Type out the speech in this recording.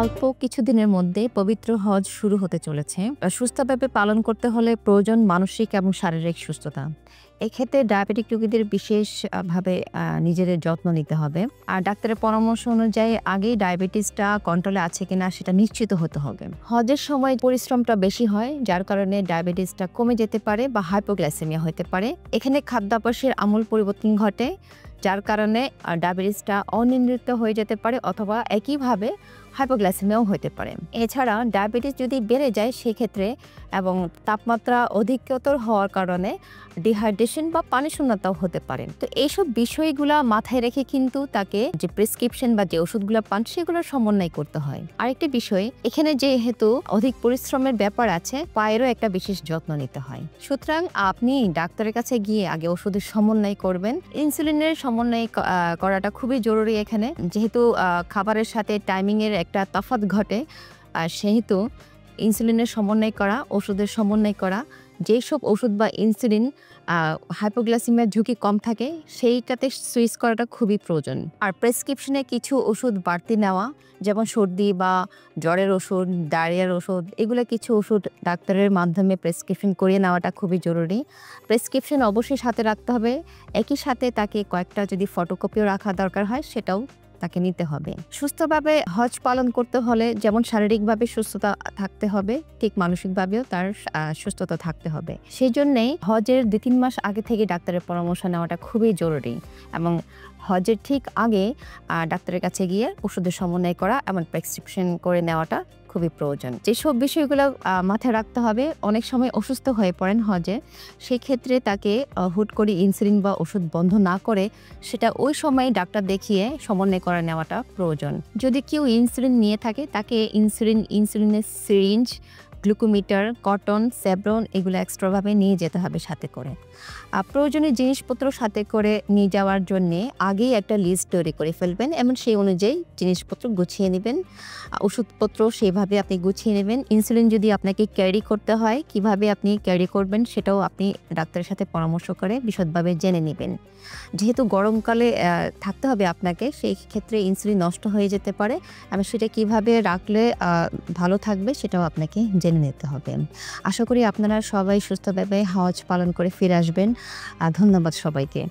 অল্প কিছুদিনের মধ্যে পবিত্র হজ শুরু হতে চলেছে। সুস্থভাবে পালন করতে হলে প্রয়োজন মানসিক এবং শারীরিক সুস্থতা। এক্ষেত্রে ডায়াবেটিক রোগীদের বিশেষভাবে নিজেদের যত্ন নিতে হবে। আর ডাক্তারের পরামর্শ অনুযায়ী আগেই ডায়াবেটিসটা কন্ট্রোলে আছে কিনা সেটা নিশ্চিত হতে হবে। হজের সময় পরিশ্রমটা বেশি হয়, যার কারণে ডায়াবেটিসটা কমে যেতে পারে বা হাইপোগ্লাইসেমিয়া হতে পারে। এখানে খাদ্যাভ্যাসের আমূল পরিবর্তন ঘটে, যার কারণে ডায়াবেটিসটা অনিয়ন্ত্রিত হয়ে যেতে পারে অথবা একইভাবে হাইপোগ্লাইসেমিয়াও হতে পারে। এছাড়া ডায়াবেটিস যদি বেড়ে যায় সেক্ষেত্রে এবং তাপমাত্রা অধিকতর হওয়ার কারণে ডিহাইড্রেশন বা পানি শূন্যতাও হতে পারে। তো এইসব বিষয়গুলো মাথায় রেখে কিন্তু তাকে যে প্রেসক্রিপশন বা যে ওষুধগুলো পান সেগুলোর সমন্বয় করতে হয়। আরেকটি বিষয়, এখানে যেহেতু অধিক পরিশ্রমের ব্যাপার আছে, পায়েরও একটা বিশেষ যত্ন নিতে হয়। সুতরাং আপনি ডাক্তারের কাছে গিয়ে আগে ওষুধের সমন্বয় করবেন। ইনসুলিনের সমন্বয় করাটা খুবই জরুরি এখানে, যেহেতু খাবারের সাথে টাইমিংয়ের একটা তফাৎ ঘটে, সেহেতু ইনসুলিনের সমন্বয় করা, ওষুধের সমন্বয় করা, যেসব ওষুধ বা ইনসুলিন হাইপোগ্লাইসেমিয়ার ঝুঁকি কম থাকে সেইটাতে সুইচ করাটা খুবই প্রয়োজন। আর প্রেসক্রিপশনে কিছু ওষুধ বাড়তি নেওয়া, যেমন সর্দি বা জ্বরের ওষুধ, ডায়রিয়ার ওষুধ, এগুলো কিছু ওষুধ ডাক্তারের মাধ্যমে প্রেসক্রিপশন করিয়ে নেওয়াটা খুবই জরুরি। প্রেসক্রিপশন অবশ্যই সাথে রাখতে হবে। একই সাথে তাকে কয়েকটা যদি ফটোকপিও রাখা দরকার হয় সেটাও তাকে নিতে হবে। সুস্থভাবে হজ পালন করতে হলে যেমন শারীরিকভাবে সুস্থতা থাকতে হবে, ঠিক মানসিকভাবেও তার সুস্থতা থাকতে হবে। সেই জন্যেই হজের 2-3 মাস আগে থেকে ডাক্তারের পরামর্শ নেওয়াটা খুবই জরুরি এবং হজের ঠিক আগে ডাক্তারের কাছে গিয়ে ওষুধের সমন্বয় করা এবং প্রেসক্রিপশন করে নেওয়াটা খুবই প্রয়োজন। যেসব বিষয়গুলো মাথায় রাখতে হবে, অনেক সময় অসুস্থ হয়ে পড়েন হজে, সেই ক্ষেত্রে তাকে হুট করে ইনসুলিন বা ওষুধ বন্ধ না করে সেটা ওই সময় ডাক্তার দেখিয়ে সমন্বয় করে নেওয়াটা প্রয়োজন। যদি কেউ ইনসুলিন নিয়ে থাকে তাকে ইনসুলিনের সিরিঞ্জ, গ্লুকোমিটার, কটন, স্যাভরন এগুলো এক্সট্রাভাবে নিয়ে যেতে হবে সাথে করে। প্রয়োজনীয় জিনিসপত্র সাথে করে নিয়ে যাওয়ার জন্যে আগেই একটা লিস্ট তৈরি করে ফেলবেন এবং সেই অনুযায়ী জিনিসপত্র গুছিয়ে নেবেন। ওষুধপত্র সেভাবে আপনি গুছিয়ে নেবেন। ইনসুলিন যদি আপনাকে ক্যারি করতে হয়, কিভাবে আপনি ক্যারি করবেন সেটাও আপনি ডাক্তারের সাথে পরামর্শ করে বিশদভাবে জেনে নেবেন। যেহেতু গরমকালে থাকতে হবে আপনাকে, সেই ক্ষেত্রে ইনসুলিন নষ্ট হয়ে যেতে পারে এবং সেটা কিভাবে রাখলে ভালো থাকবে সেটাও আপনাকে জেনে নিতে হবে। আশা করি আপনারা সবাই সুস্থভাবে হজ পালন করে ফিরে আসবেন। ধন্যবাদ সবাইকে।